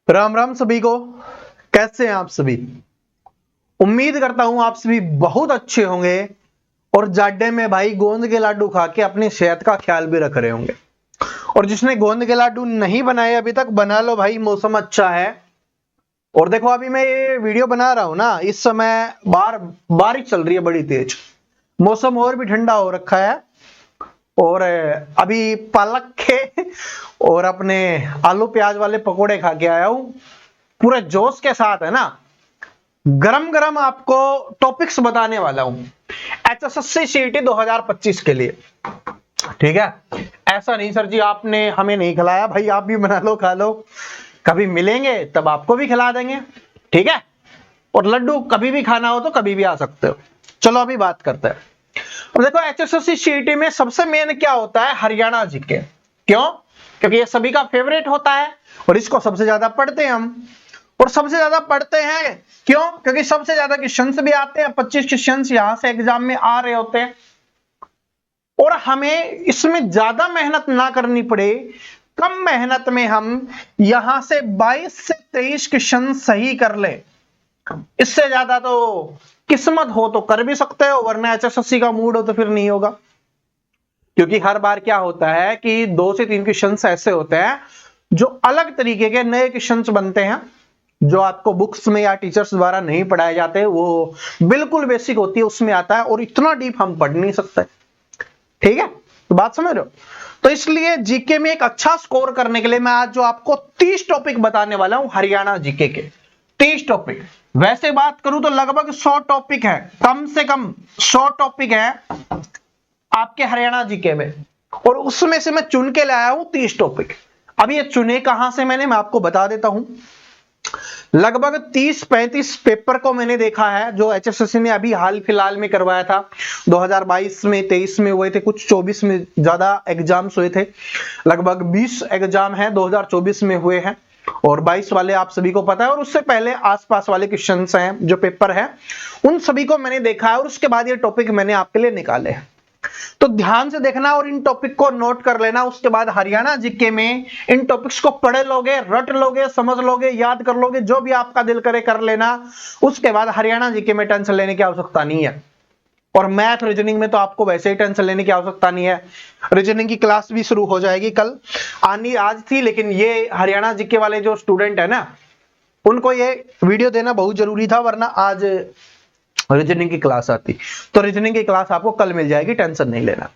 राम राम सभी को। कैसे हैं आप सभी? उम्मीद करता हूं आप सभी बहुत अच्छे होंगे और जाडे में भाई गोंद के लाडू खा के अपनी सेहत का ख्याल भी रख रहे होंगे। और जिसने गोंद के लाडू नहीं बनाए अभी तक, बना लो भाई, मौसम अच्छा है। और देखो अभी मैं ये वीडियो बना रहा हूं ना, इस समय बाहर बारिश चल रही है बड़ी तेज, मौसम और भी ठंडा हो रखा है। और अभी पालक के और अपने आलू प्याज वाले पकोड़े खा के आया हूं, पूरे जोश के साथ है ना। गरम गरम आपको टॉपिक्स बताने वाला हूं एचएसएससी सीईटी 2025 के लिए, ठीक है। ऐसा नहीं सर जी आपने हमें नहीं खिलाया, भाई आप भी बना लो खा लो, कभी मिलेंगे तब आपको भी खिला देंगे, ठीक है। और लड्डू कभी भी खाना हो तो कभी भी आ सकते हो। चलो अभी बात करते हैं। अब देखो एचएसएससी सीईटी में सबसे मेन क्या होता है, हरियाणा जीके। क्यों? क्योंकि ये सभी का फेवरेट होता है और इसको सबसे ज्यादा पढ़ते हैं हम। और सबसे ज्यादा पढ़ते हैं क्यों? क्योंकि सबसे ज्यादा क्वेश्चंस भी आते हैं, 25 क्वेश्चंस यहां से एग्जाम में आ रहे होते हैं। और हमें इसमें ज्यादा मेहनत ना करनी पड़े, कम मेहनत में हम यहां से 22 से 23 क्वेश्चन सही कर ले। इससे ज्यादा तो किस्मत हो तो कर भी सकते हो, वरना एचएसएससी का मूड हो तो फिर नहीं होगा। क्योंकि हर बार क्या होता है कि 2 से 3 क्वेश्चंस ऐसे होते हैं जो अलग तरीके के नए क्वेश्चंस बनते हैं, जो आपको बुक्स में या टीचर्स द्वारा नहीं पढ़ाए जाते। वो बिल्कुल बेसिक होती है, उसमें आता है और इतना डीप हम पढ़ नहीं सकते, ठीक है। तो बात समझ रहे हो? तो इसलिए जीके में एक अच्छा स्कोर करने के लिए मैं आज जो आपको 30 टॉपिक बताने वाला हूं हरियाणा जीके के, 30 टॉपिक। वैसे बात करूं तो लगभग 100 टॉपिक है, कम से कम 100 टॉपिक है आपके हरियाणा जीके में, और उसमें से मैं चुन के लाया हूं 30 टॉपिक। अब ये चुने कहां से मैंने, मैं आपको बता देता हूं। लगभग 30-35 पेपर को मैंने देखा है जो एचएसएससी ने अभी हाल फिलहाल में करवाया था। 2022 में, 23 में हुए थे कुछ, 24 में ज्यादा एग्जाम्स हुए थे। लगभग 20 एग्जाम है 2024 में हुए हैं और 22 वाले आप सभी को पता है। और उससे पहले आसपास वाले क्वेश्चंस हैं जो पेपर है, उन सभी को मैंने देखा है और उसके बाद ये टॉपिक मैंने आपके लिए निकाले हैं। तो ध्यान से देखना और इन टॉपिक को नोट कर लेना। उसके बाद हरियाणा जीके में इन टॉपिक्स को पढ़ लोगे, रट लोगे, समझ लोगे, याद कर लोगे, जो भी आपका दिल करे कर लेना। उसके बाद हरियाणा जीके में टेंशन लेने की आवश्यकता नहीं है। और मैथ रीजनिंग में तो आपको वैसे ही टेंशन लेने की आवश्यकता नहीं है। रीजनिंग की क्लास भी शुरू हो जाएगी कल, आनी आज थी, लेकिन ये हरियाणा जीके वाले जो स्टूडेंट है ना, उनको ये वीडियो देना बहुत जरूरी था, वरना आज रीजनिंग की क्लास आती। तो रीजनिंग की क्लास आपको कल मिल जाएगी, टेंशन नहीं लेना।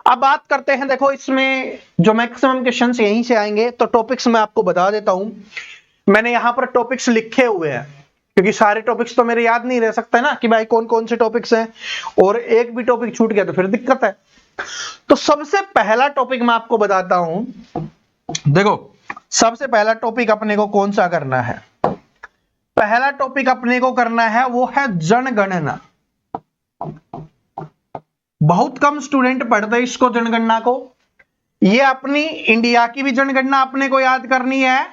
अब बात करते हैं, देखो इसमें जो मैक्सिमम क्वेश्चंस यहीं से आएंगे। तो टॉपिक्स मैं आपको बता देता हूं, मैंने यहां पर टॉपिक्स लिखे हुए हैं, क्योंकि सारे टॉपिक्स तो मेरे याद नहीं रह सकते ना कि भाई कौन कौन से टॉपिक्स हैं, और एक भी टॉपिक छूट गया तो फिर दिक्कत है। तो सबसे पहला टॉपिक मैं आपको बताता हूं। देखो सबसे पहला टॉपिक अपने को कौन सा करना है, पहला टॉपिक अपने को करना है वो है जनगणना। बहुत कम स्टूडेंट पढ़ते हैं इसको, जनगणना को। ये अपनी इंडिया की भी जनगणना अपने को याद करनी है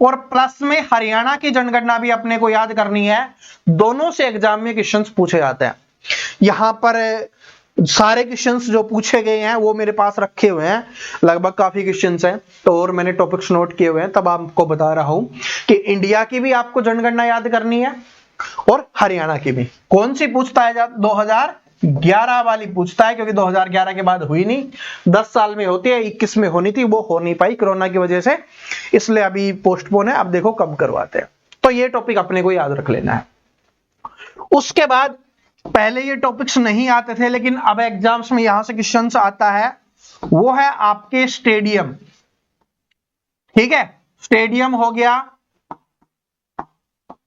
और प्लस में हरियाणा की जनगणना भी अपने को याद करनी है। दोनों से एग्जाम में क्वेश्चंस पूछे जाते हैं। यहां पर सारे क्वेश्चंस जो पूछे गए हैं वो मेरे पास रखे हुए हैं, लगभग काफी क्वेश्चंस हैं, तो और मैंने टॉपिक्स नोट किए हुए हैं। तब आपको बता रहा हूं कि इंडिया की भी आपको जनगणना याद करनी है और हरियाणा की भी। कौन सी पूछता है? 2011 वाली पूछता है, क्योंकि 2011 के बाद हुई नहीं, 10 साल में होती है, 21 में होनी थी, वो हो नहीं पाई कोरोना की वजह से, इसलिए अभी पोस्टपोन है। अब देखो कब करवाते हैं। तो ये टॉपिक अपने को याद रख लेना है। उसके बाद पहले ये टॉपिक्स नहीं आते थे, लेकिन अब एग्जाम्स में यहां से क्वेश्चंस आता है, वो है आपके स्टेडियम, ठीक है। स्टेडियम हो गया,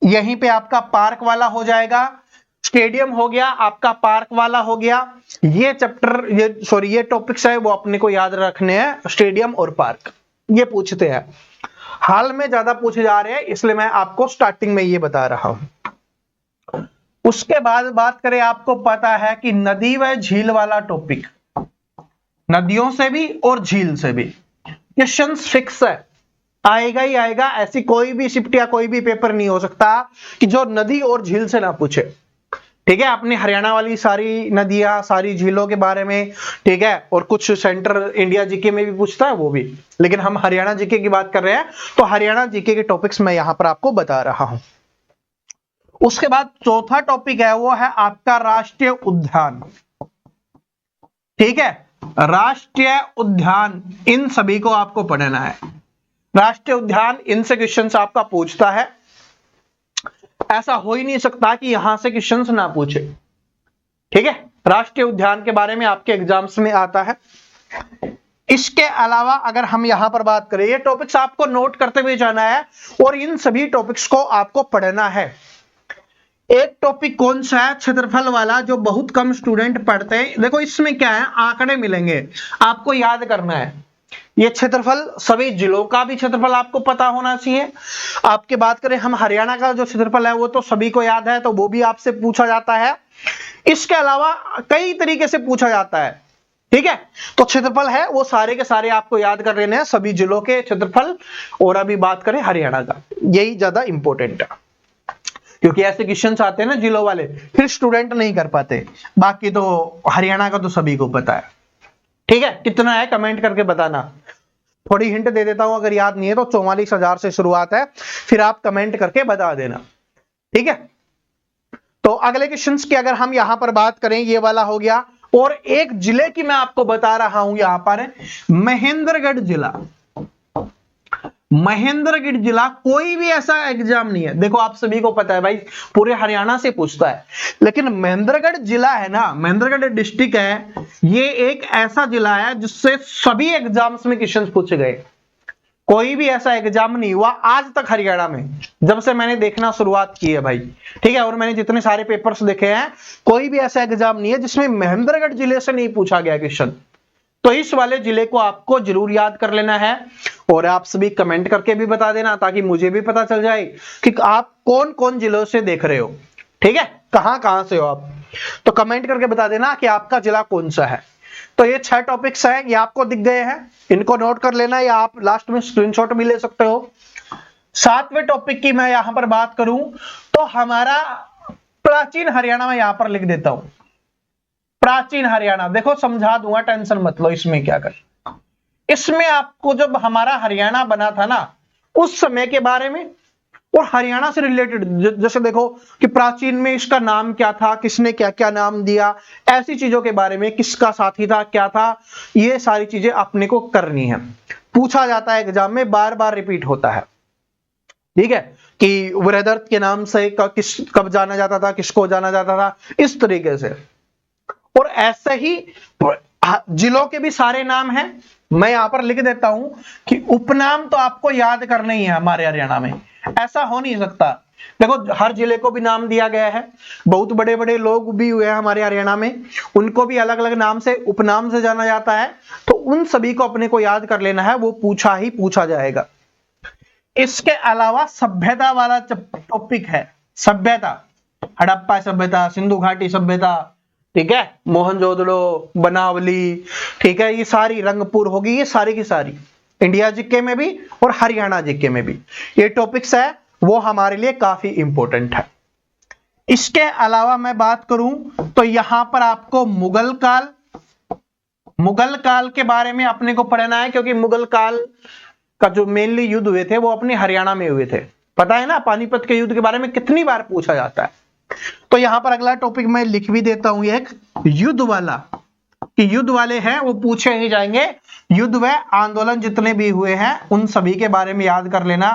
यहीं पे आपका पार्क वाला हो जाएगा। स्टेडियम हो गया, आपका पार्क वाला हो गया। ये चैप्टर, ये टॉपिक्स है वो अपने को याद रखने हैं, स्टेडियम और पार्क, ये पूछते हैं। हाल में ज्यादा पूछे जा रहे हैं, इसलिए मैं आपको स्टार्टिंग में ये बता रहा हूं। उसके बाद बात करें, आपको पता है कि नदी व झील वाला टॉपिक, नदियों से भी और झील से भी क्वेश्चन फिक्स है, आएगा ही आएगा। ऐसी कोई भी शिफ्ट या कोई भी पेपर नहीं हो सकता कि जो नदी और झील से ना पूछे, ठीक है, अपने हरियाणा वाली सारी नदियां, सारी झीलों के बारे में, ठीक है, और कुछ सेंट्रल इंडिया जीके में भी पूछता है वो भी, लेकिन हम हरियाणा जीके की बात कर रहे हैं, तो हरियाणा जीके के टॉपिक्स मैं यहां पर आपको बता रहा हूं। उसके बाद चौथा टॉपिक है वो है आपका राष्ट्रीय उद्यान। ठीक है, राष्ट्रीय उद्यान, इन सभी को आपको पढ़ना है। राष्ट्रीय उद्यान, इनसे क्वेश्चंस आपका पूछता है, ऐसा हो ही नहीं सकता कि यहां से क्वेश्चंस ना पूछे। ठीक है, राष्ट्रीय उद्यान के बारे में आपके एग्जाम्स में आता है। इसके अलावा अगर हम यहां पर बात करें, ये टॉपिक्स आपको नोट करते हुए जाना है और इन सभी टॉपिक्स को आपको पढ़ना है। एक टॉपिक कौन सा है, क्षेत्रफल वाला, जो बहुत कम स्टूडेंट पढ़ते हैं। देखो इसमें क्या है, आंकड़े मिलेंगे, आपको याद करना है। ये क्षेत्रफल, सभी जिलों का भी क्षेत्रफल आपको पता होना चाहिए। आपके बात करें हम हरियाणा का जो क्षेत्रफल है वो तो सभी को याद है, तो वो भी आपसे पूछा जाता है। इसके अलावा कई तरीके से पूछा जाता है। ठीक है, तो क्षेत्रफल है वो सारे के सारे आपको याद कर लेने हैं, सभी जिलों के क्षेत्रफल। और अभी बात करें हरियाणा का, यही ज्यादा इंपॉर्टेंट है, क्योंकि ऐसे क्वेश्चंस आते हैं ना जिलों वाले, फिर स्टूडेंट नहीं कर पाते। बाकी तो हरियाणा का तो सभी को पता है। ठीक है, कितना है कमेंट करके बताना। थोड़ी हिंट दे देता हूं, अगर याद नहीं है तो 44,000 से शुरुआत है, फिर आप कमेंट करके बता देना। ठीक है, तो अगले क्वेश्चंस की अगर हम यहां पर बात करें, ये वाला हो गया। और एक जिले की मैं आपको बता रहा हूं, यहां पर महेंद्रगढ़ जिला। महेंद्रगढ़ जिला, कोई भी ऐसा एग्जाम नहीं है, देखो आप सभी को पता है भाई, पूरे हरियाणा से पूछता है, लेकिन महेंद्रगढ़ जिला है ना, महेंद्रगढ़ डिस्ट्रिक्ट है, ये एक ऐसा जिला है जिससे सभी एग्जाम्स में क्वेश्चन पूछे गए। कोई भी ऐसा एग्जाम नहीं हुआ आज तक हरियाणा में, जब से मैंने देखना शुरुआत की है भाई। ठीक है, और मैंने जितने सारे पेपर्स देखे हैं, कोई भी ऐसा एग्जाम नहीं है जिसमें महेंद्रगढ़ जिले से नहीं पूछा गया क्वेश्चन। तो इस वाले जिले को आपको जरूर याद कर लेना है, और आप सभी कमेंट करके भी बता देना, ताकि मुझे भी पता चल जाए कि आप कौन कौन जिलों से देख रहे हो। ठीक है, कहां कहां से हो आप, तो कमेंट करके बता देना कि आपका जिला कौन सा है। तो ये 6 टॉपिक्स हैं, ये आपको दिख गए हैं, इनको नोट कर लेना, या आप लास्ट में स्क्रीनशॉट भी ले सकते हो। 7वें टॉपिक की मैं यहां पर बात करूं तो हमारा प्राचीन हरियाणा में यहां पर लिख देता हूं, प्राचीन हरियाणा। देखो समझा दूंगा, टेंशन मत लो। इसमें क्या कर, इसमें आपको जब हमारा हरियाणा बना था ना, उस समय के बारे में और हरियाणा से रिलेटेड, जैसे देखो कि प्राचीन में इसका नाम क्या था, किसने क्या क्या नाम दिया, ऐसी चीजों के बारे में, किसका साथी था, क्या था, ये सारी चीजें अपने को करनी है। पूछा जाता है एग्जाम में, बार बार रिपीट होता है। ठीक है, कि वृहदर्थ के नाम से कब जाना जाता था, किसको जाना जाता था, इस तरीके से। और ऐसे ही जिलों के भी सारे नाम हैं, मैं यहां पर लिख देता हूं कि उपनाम तो आपको याद करने ही है हमारे हरियाणा में, ऐसा हो नहीं सकता। देखो हर जिले को भी नाम दिया गया है, बहुत बड़े बड़े लोग भी हुए हैं हमारे हरियाणा में, उनको भी अलग अलग नाम से, उपनाम से जाना जाता है, तो उन सभी को अपने को याद कर लेना है, वो पूछा ही पूछा जाएगा। इसके अलावा सभ्यता वाला टॉपिक है, सभ्यता, हड़प्पा सभ्यता, सिंधु घाटी सभ्यता, ठीक है, मोहनजोदड़ो, बनावली, ठीक है, ये सारी, रंगपुर होगी, ये सारी की सारी इंडिया जीके में भी और हरियाणा जीके में भी ये टॉपिक्स है, वो हमारे लिए काफी इंपॉर्टेंट है। इसके अलावा मैं बात करूं तो यहां पर आपको मुगल काल के बारे में अपने को पढ़ना है, क्योंकि मुगल काल का जो मेनली युद्ध हुए थे वो अपने हरियाणा में हुए थे। पता है ना, पानीपत के युद्ध के बारे में कितनी बार पूछा जाता है। तो यहां पर अगला टॉपिक मैं लिख भी देता हूं, एक युद्ध वाला, कि युद्ध वाले हैं वो पूछे ही जाएंगे। युद्ध व आंदोलन जितने भी हुए हैं उन सभी के बारे में याद कर लेना।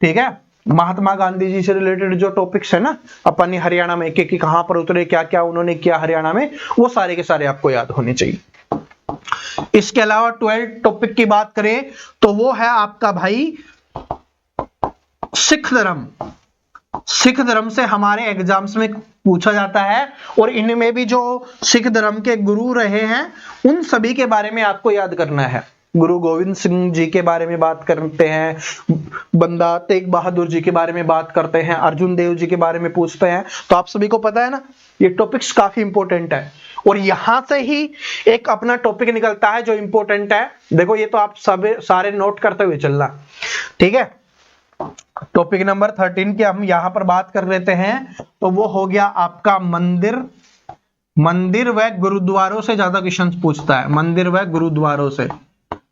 ठीक है, महात्मा गांधी जी से रिलेटेड जो टॉपिक्स है ना अपनी हरियाणा में, कि कहां पर उतरे, क्या क्या उन्होंने किया हरियाणा में, वो सारे के सारे आपको याद होने चाहिए। इसके अलावा 12 टॉपिक की बात करें तो वो है आपका भाई सिख धर्म। सिख धर्म से हमारे एग्जाम्स में पूछा जाता है, और इनमें भी जो सिख धर्म के गुरु रहे हैं उन सभी के बारे में आपको याद करना है। गुरु गोविंद सिंह जी के बारे में बात करते हैं, बंदा तेग बहादुर जी के बारे में बात करते हैं, अर्जुन देव जी के बारे में पूछते हैं। तो आप सभी को पता है ना, ये टॉपिक्स काफी इंपॉर्टेंट है, और यहां से ही एक अपना टॉपिक निकलता है जो इंपॉर्टेंट है। देखो ये तो आप सब सारे नोट करते हुए चलना। ठीक है, टॉपिक नंबर 13 की हम यहां पर बात कर लेते हैं, तो वो हो गया आपका मंदिर व गुरुद्वारों से ज्यादा क्वेश्चन पूछता है, मंदिर व गुरुद्वारों से।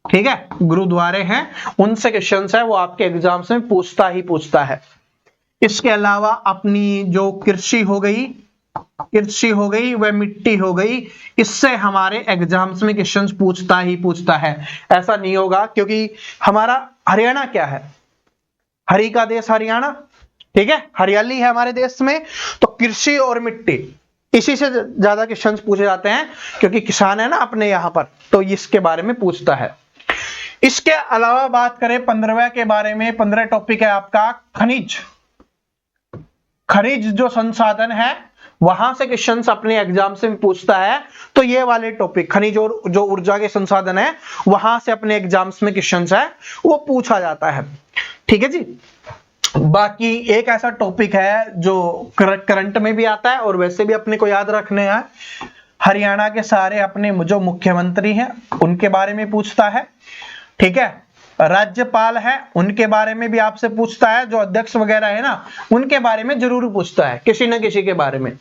ठीक है, गुरुद्वारे हैं उनसे क्वेश्चन है, वो आपके एग्जाम्स में पूछता ही पूछता है। इसके अलावा अपनी जो कृषि हो गई व मिट्टी हो गई, इससे हमारे एग्जाम्स में क्वेश्चंस पूछता ही पूछता है। ऐसा नहीं होगा, क्योंकि हमारा हरियाणा क्या है, हरि का देश हरियाणा, ठीक है, हरियाली है हमारे देश में, तो कृषि और मिट्टी इसी से ज्यादा क्वेश्चंस पूछे जाते हैं, क्योंकि किसान है ना अपने यहां पर, तो इसके बारे में पूछता है। इसके अलावा बात करें 15वें के बारे में, 15 टॉपिक है आपका खनिज जो संसाधन है, वहां से क्वेश्चंस अपने एग्जाम से पूछता है। तो ये वाले टॉपिक खनिज और जो ऊर्जा के संसाधन है, वहां से अपने एग्जाम्स में क्वेश्चंस है वो पूछा जाता है। ठीक है जी। बाकी एक ऐसा टॉपिक है जो करंट में भी आता है और वैसे भी अपने को याद रखने हैं, हरियाणा के सारे अपने जो मुख्यमंत्री हैं उनके बारे में पूछता है। ठीक है, राज्यपाल है उनके बारे में भी आपसे पूछता है, जो अध्यक्ष वगैरह है ना उनके बारे में जरूर पूछता है, किसी न किसी के बारे में।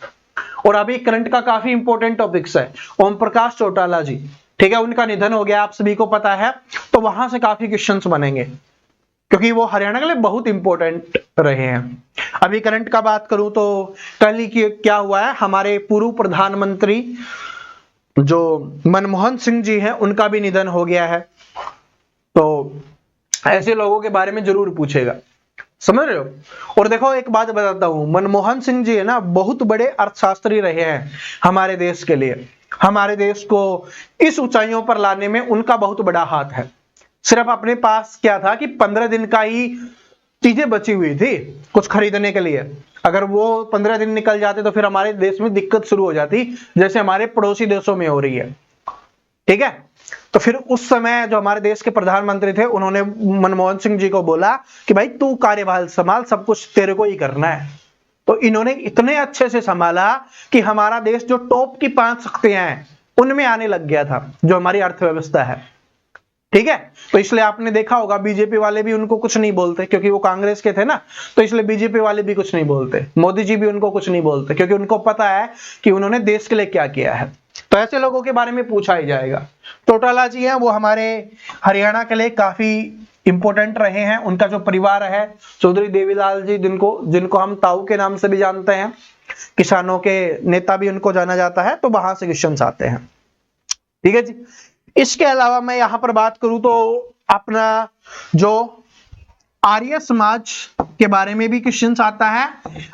और अभी करंट का काफी इंपॉर्टेंट टॉपिक्स है, ओम प्रकाश चौटाला जी, ठीक है, उनका निधन हो गया, आप सभी को पता है, तो वहां से काफी क्वेश्चंस बनेंगे, क्योंकि वो हरियाणा के लिए बहुत इंपॉर्टेंट रहे हैं। अभी करंट का बात करूं तो कल ही क्या हुआ है, हमारे पूर्व प्रधानमंत्री जो मनमोहन सिंह जी हैं उनका भी निधन हो गया है, तो ऐसे लोगों के बारे में जरूर पूछेगा, समझ रहे हो। और देखो एक बात बताता हूं, मनमोहन सिंह जी है ना बहुत बड़े अर्थशास्त्री रहे हैं हमारे देश के लिए, हमारे देश को इस ऊंचाइयों पर लाने में उनका बहुत बड़ा हाथ है। सिर्फ अपने पास क्या था कि 15 दिन का ही चीजें बची हुई थी कुछ खरीदने के लिए, अगर वो 15 दिन निकल जाते तो फिर हमारे देश में दिक्कत शुरू हो जाती, जैसे हमारे पड़ोसी देशों में हो रही है। ठीक है, तो फिर उस समय जो हमारे देश के प्रधानमंत्री थे उन्होंने मनमोहन सिंह जी को बोला कि भाई तू कार्यभार संभाल, सब कुछ तेरे को ही करना है। तो इन्होंने इतने अच्छे से संभाला कि हमारा देश जो टॉप की 5 शक्तियां हैं उनमें आने लग गया था, जो हमारी अर्थव्यवस्था है। ठीक है, तो इसलिए आपने देखा होगा बीजेपी वाले भी उनको कुछ नहीं बोलते, क्योंकि वो कांग्रेस के थे ना, तो इसलिए बीजेपी वाले भी कुछ नहीं बोलते, मोदी जी भी उनको कुछ नहीं बोलते, क्योंकि उनको पता है कि उन्होंने देश के लिए क्या किया है। तो ऐसे लोगों के बारे में पूछा ही जाएगा। चौटाला जी हैं वो हमारे हरियाणा के लिए काफी इंपॉर्टेंट रहे हैं, उनका जो परिवार है चौधरी देवीलाल जी, जिनको हम ताऊ के नाम से भी जानते हैं, किसानों के नेता भी उनको जाना जाता है, तो वहां से क्वेश्चंस आते हैं। ठीक है जी। इसके अलावा मैं यहां पर बात करूं तो अपना जो आर्य समाज के बारे में भी क्वेश्चंस आता है।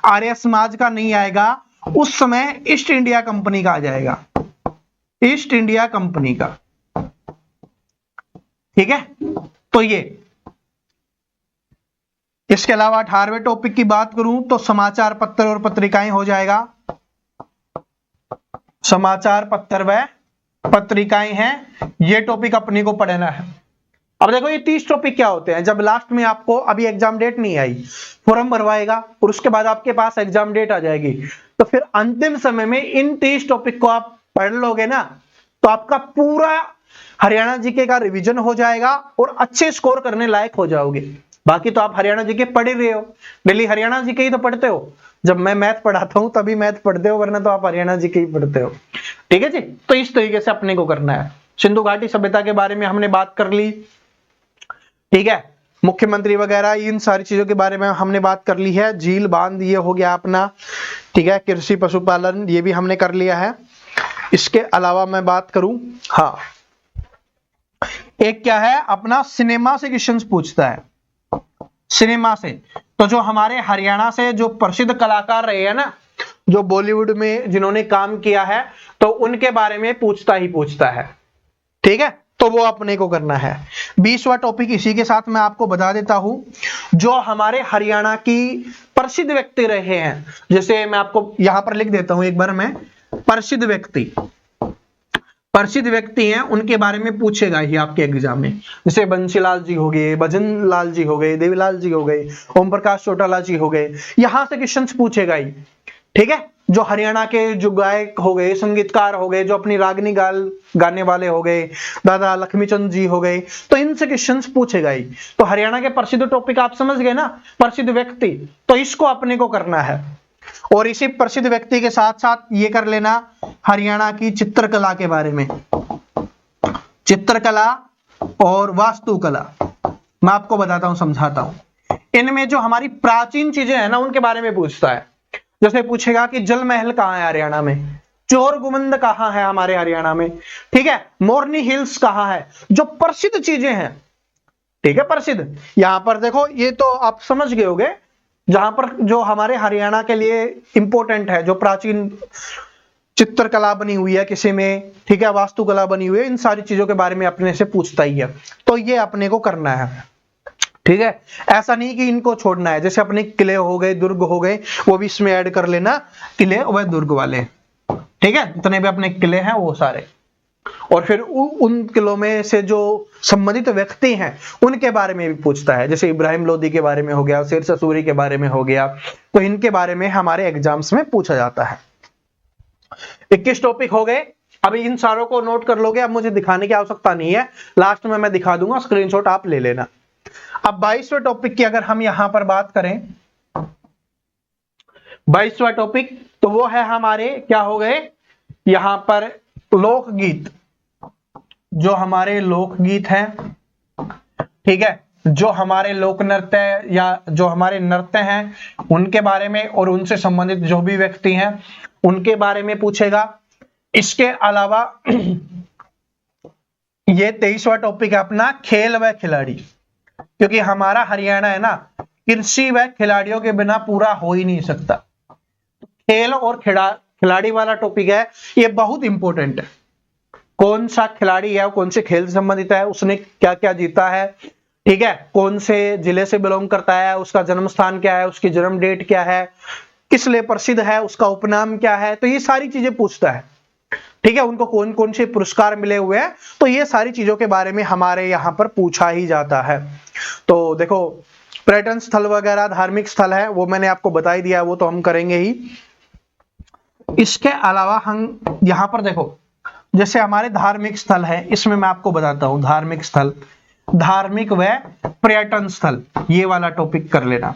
आर्य समाज का नहीं आएगा, उस समय ईस्ट इंडिया कंपनी का आ जाएगा, ईस्ट इंडिया कंपनी का। ठीक है, तो ये। इसके अलावा 18वें टॉपिक की बात करूं तो समाचार पत्र और पत्रिकाएं हो जाएगा, समाचार पत्र व पत्रिकाएं हैं, ये टॉपिक अपने को पढ़ना है। अब देखो ये 30 टॉपिक क्या होते हैं, जब लास्ट में आपको अभी एग्जाम डेट नहीं आई, फॉर्म भरवाएगा और उसके बाद आपके पास एग्जाम डेट आ जाएगी, तो फिर अंतिम समय में इन 30 टॉपिक को आप पढ़ लोगे ना, तो आपका पूरा हरियाणा जीके का रिवीजन हो जाएगा और अच्छे स्कोर करने लायक हो जाओगे। बाकी तो आप हरियाणा जीके पढ़ ही रहे हो, डेली हरियाणा जीके ही तो पढ़ते हो, जब मैं मैथ पढ़ाता हूं तभी मैथ पढ़ते हो, वरना तो आप हरियाणा जीके ही पढ़ते हो। ठीक है जी, तो इस तरीके से अपने को करना है। सिंधु घाटी सभ्यता के बारे में हमने बात कर ली, ठीक है, मुख्यमंत्री वगैरह इन सारी चीजों के बारे में हमने बात कर ली है। झील बांध ये हो गया अपना, ठीक है, कृषि पशुपालन ये भी हमने कर लिया है। इसके अलावा मैं बात करूं, हाँ, एक क्या है अपना सिनेमा से क्वेश्चंस पूछता है, सिनेमा से। तो जो हमारे हरियाणा से जो प्रसिद्ध कलाकार रहे हैं ना, जो बॉलीवुड में जिन्होंने काम किया है, तो उनके बारे में पूछता ही पूछता है। ठीक है, तो वो अपने को करना है। 20वां टॉपिक इसी के साथ मैं आपको बता देता हूं, जो हमारे हरियाणा की प्रसिद्ध व्यक्ति रहे हैं, जैसे मैं आपको यहां पर लिख देता हूं एक बार, मैं प्रसिद्ध व्यक्ति हैं उनके बारे में पूछेगा ही आपके एग्जाम में, जैसे बंसीलाल जी हो गए, भजन लाल जी हो गए, देवीलाल जी हो गए, ओम प्रकाश चौटाला जी हो गए, यहां से क्वेश्चंस पूछेगा ही। ठीक है, जो हरियाणा के जो गायक हो गए, संगीतकार हो गए, जो अपनी रागनी गाने वाले हो गए, दादा लक्ष्मीचंद जी हो गए, तो इनसे क्वेश्चंस पूछेगा ही। तो हरियाणा के प्रसिद्ध टॉपिक आप समझ गए ना, प्रसिद्ध व्यक्ति, तो इसको अपने को करना है। और इसी प्रसिद्ध व्यक्ति के साथ साथ ये कर लेना हरियाणा की चित्रकला के बारे में, चित्रकला और वास्तुकला मैं आपको बताता हूं, समझाता हूं। इनमें जो हमारी प्राचीन चीजें हैं ना उनके बारे में पूछता है। जैसे पूछेगा कि जल महल कहाँ है हरियाणा में, चोर गुमंद कहाँ है हमारे हरियाणा में, ठीक है, मोरनी हिल्स कहाँ है, जो प्रसिद्ध चीजें हैं, ठीक है, प्रसिद्ध। यहां पर देखो ये तो आप समझ गए होंगे, जहां पर जो हमारे हरियाणा के लिए इंपॉर्टेंट है, जो प्राचीन चित्रकला बनी हुई है किसी में, ठीक है, वास्तुकला बनी हुई है, इन सारी चीजों के बारे में अपने से पूछता ही है। तो ये अपने को करना है, ठीक है। ऐसा नहीं कि इनको छोड़ना है, जैसे अपने किले हो गए, दुर्ग हो गए, वो भी इसमें ऐड कर लेना, किले व दुर्ग वाले, ठीक है, जितने भी अपने किले हैं वो सारे। और फिर उन किलों में से जो संबंधित व्यक्ति हैं उनके बारे में भी पूछता है, जैसे इब्राहिम लोदी के बारे में हो गया, शेरशाह सूरी के बारे में हो गया, तो इनके बारे में हमारे एग्जाम्स में पूछा जाता है। 21 टॉपिक हो गए। अभी इन सारों को नोट कर लोगे, अब मुझे दिखाने की आवश्यकता नहीं है, लास्ट में मैं दिखा दूंगा, स्क्रीनशॉट आप ले लेना। अब 22वें टॉपिक की अगर हम यहां पर बात करें, 22वां टॉपिक तो वो है हमारे क्या हो गए यहां पर लोकगीत, जो हमारे लोकगीत हैं, ठीक है, जो हमारे लोक नृत्य या जो हमारे नृत्य हैं उनके बारे में और उनसे संबंधित जो भी व्यक्ति हैं उनके बारे में पूछेगा। इसके अलावा ये 23वां टॉपिक है अपना खेल व खिलाड़ी, क्योंकि हमारा हरियाणा है ना कृषि व खिलाड़ियों के बिना पूरा हो ही नहीं सकता। खेल और खिलाड़ी वाला टॉपिक है, ये बहुत इंपॉर्टेंट है। कौन सा खिलाड़ी है, कौन से खेल से संबंधित है, उसने क्या क्या जीता है, ठीक है, कौन से जिले से बिलोंग करता है, उसका जन्म स्थान क्या है, उसकी जन्म डेट क्या है, किस लिए प्रसिद्ध है, उसका उपनाम क्या है, तो ये सारी चीजें पूछता है, ठीक है, उनको कौन कौन से पुरस्कार मिले हुए हैं, तो ये सारी चीजों के बारे में हमारे यहाँ पर पूछा ही जाता है। तो देखो पर्यटन स्थल वगैरह धार्मिक स्थल है वो मैंने आपको बता ही दिया, वो तो हम करेंगे ही। इसके अलावा हम यहाँ पर देखो जैसे हमारे धार्मिक स्थल है, इसमें मैं आपको बताता हूं धार्मिक स्थल, धार्मिक व पर्यटन स्थल, ये वाला टॉपिक कर लेना।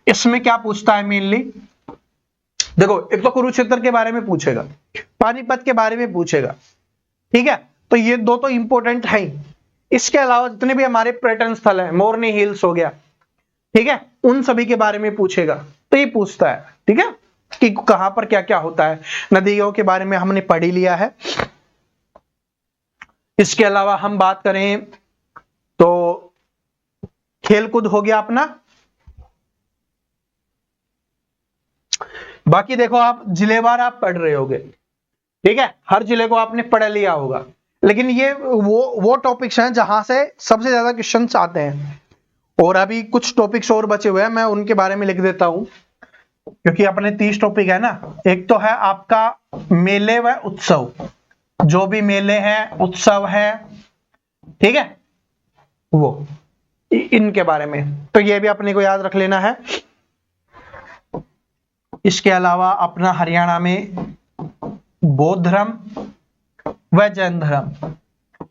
इसमें क्या पूछता है मेनली, देखो एक तो कुरुक्षेत्र के बारे में पूछेगा, पानीपत के बारे में पूछेगा, ठीक है, तो ये दो तो इंपॉर्टेंट है ही। इसके अलावा जितने भी हमारे पर्यटन स्थल है, मोरनी हिल्स हो गया, ठीक है, उन सभी के बारे में पूछेगा, तो ये पूछता है, ठीक है, कि कहां पर क्या क्या होता है। नदियों के बारे में हमने पढ़ ही लिया है। इसके अलावा हम बात करें तो खेलकूद हो गया अपना। बाकी देखो आप जिलेवार आप पढ़ रहे होगे, ठीक है, हर जिले को आपने पढ़ लिया होगा, लेकिन ये वो टॉपिक्स हैं जहां से सबसे ज्यादा क्वेश्चंस आते हैं। और अभी कुछ टॉपिक्स और बचे हुए हैं, मैं उनके बारे में लिख देता हूं, क्योंकि अपने 30 टॉपिक है ना। एक तो है आपका मेले व उत्सव, जो भी मेले हैं उत्सव है, ठीक है, वो इनके बारे में, तो ये भी अपने को याद रख लेना है। इसके अलावा अपना हरियाणा में बौद्ध धर्म व जैन धर्म,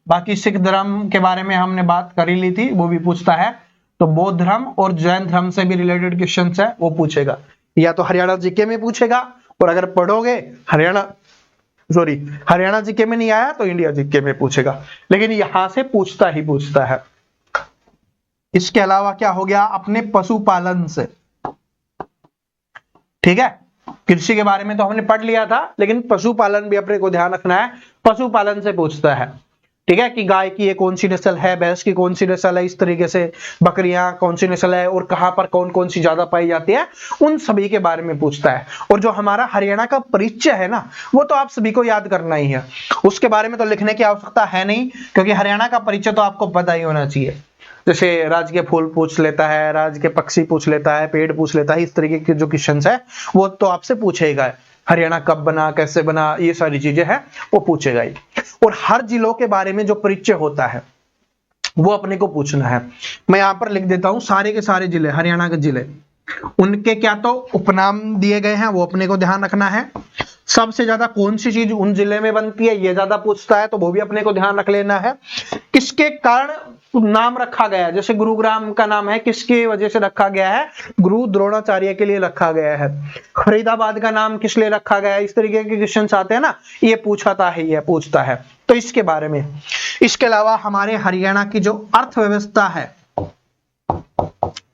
बाकी सिख धर्म के बारे में हमने बात कर ही ली थी, वो भी पूछता है। तो बौद्ध धर्म और जैन धर्म से भी रिलेटेड क्वेश्चंस है, वो पूछेगा, या तो हरियाणा जीके में पूछेगा, और अगर पढ़ोगे हरियाणा जीके में नहीं आया तो इंडिया जीके में पूछेगा, लेकिन यहां से पूछता ही पूछता है। इसके अलावा क्या हो गया अपने पशुपालन से, ठीक है, कृषि के बारे में तो हमने पढ़ लिया था, लेकिन पशुपालन भी अपने को ध्यान रखना है, पशुपालन से पूछता है, ठीक है, कि गाय की ये कौन सी नस्ल है, भैंस की कौन सी नस्ल है, इस तरीके से बकरियां कौन सी नस्ल है और कहां पर कौन कौन सी ज्यादा पाई जाती है, उन सभी के बारे में पूछता है। और जो हमारा हरियाणा का परिचय है ना, वो तो आप सभी को याद करना ही है, उसके बारे में तो लिखने की आवश्यकता है नहीं, क्योंकि हरियाणा का परिचय तो आपको पता ही होना चाहिए। जैसे राज्य के फूल पूछ लेता है, राज्य के पक्षी पूछ लेता है, पेड़ पूछ लेता है, इस तरीके के जो क्वेश्चन है वो तो आपसे पूछेगा। हरियाणा कब बना, कैसे बना, ये सारी चीजें हैं वो पूछेगा ही। और हर जिलों के बारे में जो परिचय होता है वो अपने को पूछना है। मैं यहां पर लिख देता हूं सारे के सारे जिले, हरियाणा के जिले, उनके क्या तो उपनाम दिए गए हैं, वो अपने को ध्यान रखना है। सबसे ज्यादा कौन सी चीज उन जिले में बनती है ये ज्यादा पूछता है, तो वो भी अपने को ध्यान रख लेना है। किसके कारण नाम रखा गया है, जैसे गुरुग्राम का नाम है किसकी वजह से रखा गया है, गुरु द्रोणाचार्य के लिए रखा गया है। फरीदाबाद का नाम किस लिए रखा गया है, इस तरीके के क्वेश्चंस आते हैं ना, ये पूछता है, ये पूछता है, तो इसके बारे में। इसके अलावा हमारे हरियाणा की जो अर्थव्यवस्था है,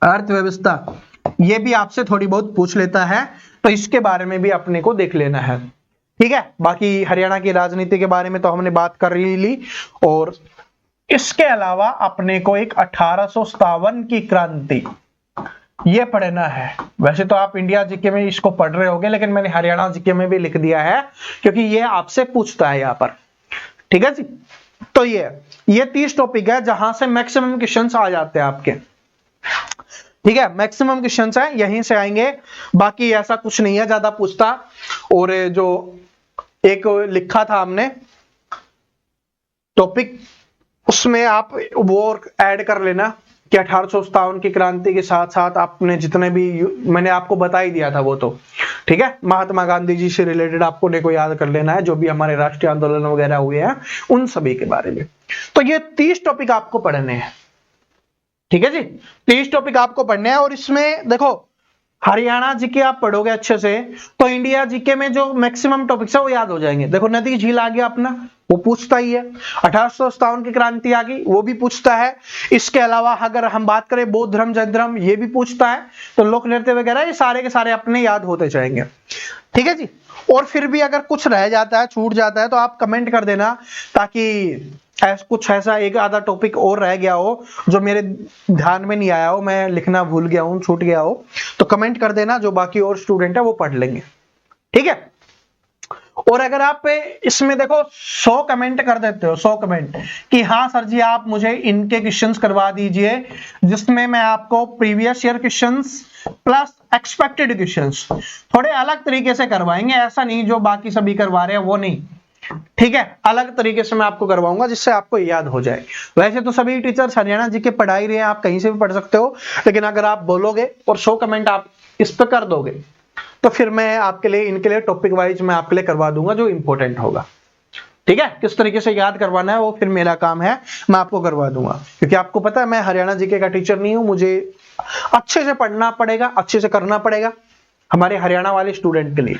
अर्थव्यवस्था, ये भी आपसे थोड़ी बहुत पूछ लेता है, तो इसके बारे में भी अपने को देख लेना है, ठीक है। बाकी हरियाणा की राजनीति के बारे में तो हमने बात कर ही ली। और इसके अलावा अपने को एक 1857 की क्रांति ये पढ़ना है। वैसे तो आप इंडिया जीके में इसको पढ़ रहे होगे, लेकिन मैंने हरियाणा जीके में भी लिख दिया है क्योंकि ये आपसे पूछता है यहाँ पर, ठीक है जी। तो ये 30 टॉपिक है जहां से मैक्सिमम क्वेश्चंस आ जाते हैं आपके, ठीक है, मैक्सिमम क्वेश्चंस है यहीं से आएंगे, बाकी ऐसा कुछ नहीं है ज्यादा पूछता। और जो एक लिखा था हमने टॉपिक, उसमें आप वो ऐड कर लेना कि 1857 की क्रांति के साथ साथ आपने जितने भी, मैंने आपको बता ही दिया था वो तो, ठीक है, महात्मा गांधी जी से रिलेटेड आपको ने को याद कर लेना है, जो भी हमारे राष्ट्रीय आंदोलन वगैरह हुए हैं उन सभी के बारे में। तो ये 30 टॉपिक आपको पढ़ने हैं, ठीक है जी, 30 टॉपिक आपको पढ़ने हैं। और इसमें देखो हरियाणा जीके आप पढ़ोगे अच्छे से तो इंडिया जीके में जो मैक्सिमम टॉपिक्स है वो याद हो जाएंगे। देखो नदी झील आ गया अपना, वो पूछता ही है। 1857 की क्रांति आ गई, वो भी पूछता है। इसके अलावा अगर हम बात करें बौद्ध धर्म, जैन धर्म, ये भी पूछता है। तो लोक नृत्य वगैरह ये सारे के सारे अपने याद होते जाएंगे, ठीक है जी। और फिर भी अगर कुछ रह जाता है, छूट जाता है, तो आप कमेंट कर देना, ताकि कुछ ऐसा एक आधा टॉपिक और रह गया हो जो मेरे ध्यान में नहीं आया हो, मैं लिखना भूल गया हूं, छूट गया हो, तो कमेंट कर देना, जो बाकी और स्टूडेंट है वो पढ़ लेंगे, ठीक है। और अगर आप इसमें देखो 100 कमेंट कर देते हो, 100 कमेंट कि हाँ सर जी आप मुझे इनके क्वेश्चंस करवा दीजिए, जिसमें मैं आपको previous year questions plus expected questions थोड़े अलग तरीके से करवाएंगे, ऐसा नहीं जो बाकी सभी करवा रहे हैं वो नहीं, ठीक है, अलग तरीके से मैं आपको करवाऊंगा जिससे आपको याद हो जाए। वैसे तो सभी टीचर्स हरियाणा जी के पढ़ा ही रहे हैं, आप कहीं से भी पढ़ सकते हो, लेकिन अगर आप बोलोगे और 100 कमेंट आप इस पे कर दोगे तो फिर मैं आपके लिए इनके लिए टॉपिक वाइज मैं आपके लिए करवा दूंगा जो इंपॉर्टेंट होगा, ठीक है। किस तरीके से याद करवाना है वो फिर मेरा काम है, मैं आपको करवा दूंगा, क्योंकि आपको पता है मैं हरियाणा जीके का टीचर नहीं हूं, मुझे अच्छे से पढ़ना पड़ेगा, अच्छे से करना पड़ेगा हमारे हरियाणा वाले स्टूडेंट के लिए।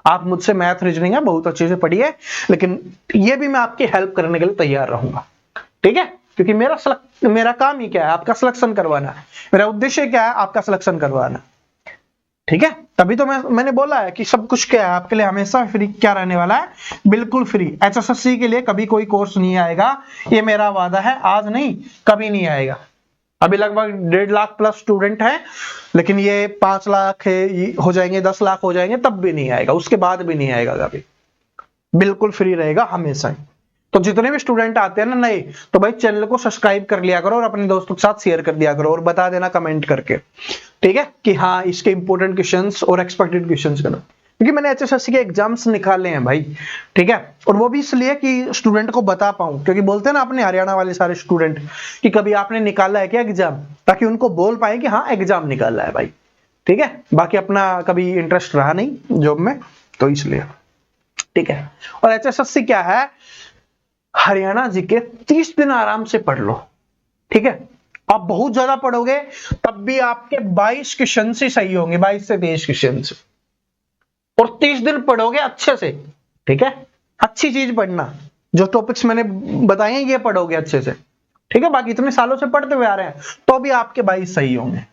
आप मुझसे मैथ रीजनिंग है बहुत अच्छे से पढ़िए, लेकिन ये भी मैं आपकी हेल्प करने के लिए तैयार रहूंगा, ठीक है, क्योंकि मेरा काम ही क्या है, आपका सिलेक्शन करवाना है, मेरा उद्देश्य क्या है, आपका सिलेक्शन करवाना, ठीक है। तभी तो मैंने बोला है कि सब कुछ क्या है आपके लिए हमेशा फ्री क्या रहने वाला है, बिल्कुल फ्री। एचएसएससी के लिए कभी कोई कोर्स नहीं आएगा, ये मेरा वादा है, आज नहीं कभी नहीं आएगा। अभी लगभग 1.5 लाख प्लस स्टूडेंट हैं, लेकिन ये 5 लाख हो जाएंगे, 10 लाख हो जाएंगे, तब भी नहीं आएगा, उसके बाद भी नहीं आएगा कभी, बिल्कुल फ्री रहेगा हमेशा ही। तो जितने भी स्टूडेंट आते हैं ना नए, तो भाई चैनल को सब्सक्राइब कर लिया करो और अपने दोस्तों के साथ शेयर कर दिया करो और बता देना कमेंट करके, ठीक है, कि हाँ इसके इंपोर्टेंट क्वेश्चंस और एक्सपेक्टेड क्वेश्चंस करो, क्योंकि मैंने एचएसएससी के एग्जाम्स निकाले हैं भाई, ठीक है। और वो भी इसलिए कि स्टूडेंट को बता पाऊं, क्योंकि बोलते हैं ना अपने हरियाणा वाले सारे स्टूडेंट कि कभी आपने निकाला है क्या एग्जाम, ताकि उनको बोल पाए कि हाँ एग्जाम निकाला है भाई, ठीक है। बाकी अपना कभी इंटरेस्ट रहा नहीं जॉब में, तो इसलिए, ठीक है। और एचएसएससी क्या है, हरियाणा जी के 30 दिन आराम से पढ़ लो, ठीक है। आप बहुत ज्यादा पढ़ोगे तब भी आपके 22 क्वेश्चन ही सही होंगे, 22 से 23 क्वेश्चन, और 30 दिन पढ़ोगे अच्छे से, ठीक है। अच्छी चीज पढ़ना, जो टॉपिक्स मैंने बताए हैं ये पढ़ोगे अच्छे से, ठीक है। बाकी इतने सालों से पढ़ते हुए आ रहे हैं तो भी आपके 22 सही होंगे।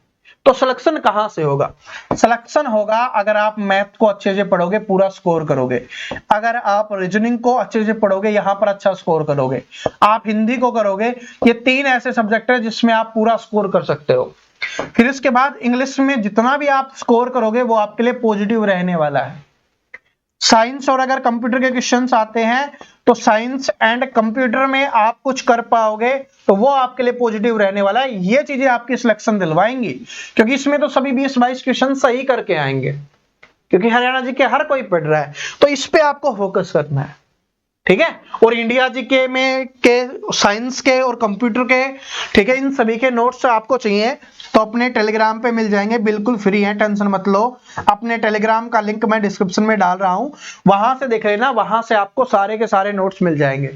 तो सिलेक्शन कहां से होगा, सिलेक्शन होगा अगर आप मैथ को अच्छे से पढ़ोगे, पूरा स्कोर करोगे, अगर आप रीजनिंग को अच्छे से पढ़ोगे, यहां पर अच्छा स्कोर करोगे, आप हिंदी को करोगे, ये 3 ऐसे सब्जेक्ट है जिसमें आप पूरा स्कोर कर सकते हो। फिर इसके बाद इंग्लिश में जितना भी आप स्कोर करोगे वो आपके लिए पॉजिटिव रहने वाला है। साइंस और अगर कंप्यूटर के क्वेश्चंस आते हैं तो साइंस एंड कंप्यूटर में आप कुछ कर पाओगे तो वो आपके लिए पॉजिटिव रहने वाला है। ये चीजें आपकी सिलेक्शन दिलवाएंगी, क्योंकि इसमें तो सभी 20-22 क्वेश्चन सही करके आएंगे, क्योंकि हरियाणा जी के हर कोई पढ़ रहा है, तो इस पे आपको फोकस करना है, ठीक है। और इंडिया जी के में के साइंस के और कंप्यूटर के, ठीक है, इन सभी के नोट्स आपको चाहिए तो अपने टेलीग्राम पे मिल जाएंगे, बिल्कुल फ्री है, टेंशन मत लो। अपने टेलीग्राम का लिंक मैं डिस्क्रिप्शन में डाल रहा हूं, वहां से देख लेना, वहां से आपको सारे के सारे नोट्स मिल जाएंगे,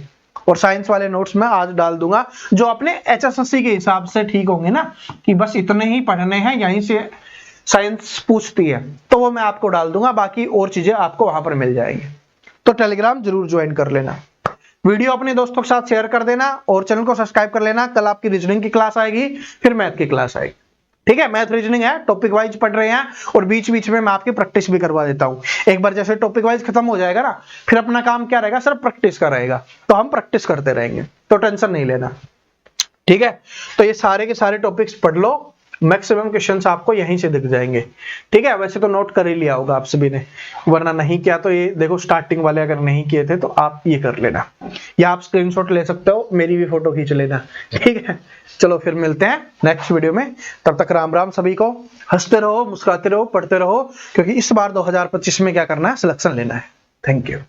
और साइंस वाले नोट्स मैं आज डाल दूंगा, जो अपने HSSC के हिसाब से ठीक होंगे ना, कि बस इतने ही पढ़ने हैं, यहीं से साइंस पूछती है, तो वो मैं आपको डाल दूंगा, बाकी और चीजें आपको वहां पर मिल जाएंगी। तो टेलीग्राम जरूर ज्वाइन कर लेना, वीडियो अपने दोस्तों के साथ शेयर कर देना और चैनल को सब्सक्राइब कर लेना। कल आपकी रीजनिंग की क्लास आएगी, फिर मैथ की क्लास आएगी, ठीक है। मैथ रीजनिंग है, टॉपिक वाइज पढ़ रहे हैं और बीच बीच में मैं आपकी प्रैक्टिस भी करवा देता हूं। एक बार जैसे टॉपिक वाइज खत्म हो जाएगा ना, फिर अपना काम क्या रहेगा, सिर्फ प्रैक्टिस का रहेगा, तो हम प्रैक्टिस करते रहेंगे, तो टेंशन नहीं लेना, ठीक है। तो ये सारे के सारे टॉपिक्स पढ़ लो, मैक्सिमम क्वेश्चंस आपको यहीं से दिख जाएंगे, ठीक है। वैसे तो नोट कर ही लिया होगा आप सभी ने, वरना नहीं किया तो ये देखो स्टार्टिंग वाले अगर नहीं किए थे तो आप ये कर लेना, या आप स्क्रीनशॉट ले सकते हो, मेरी भी फोटो खींच लेना, ठीक है। चलो फिर मिलते हैं नेक्स्ट वीडियो में, तब तक राम राम सभी को। हंसते रहो, मुस्कुराते रहो, पढ़ते रहो, क्योंकि इस बार 2025 में क्या करना है, सिलेक्शन लेना है। Thank you.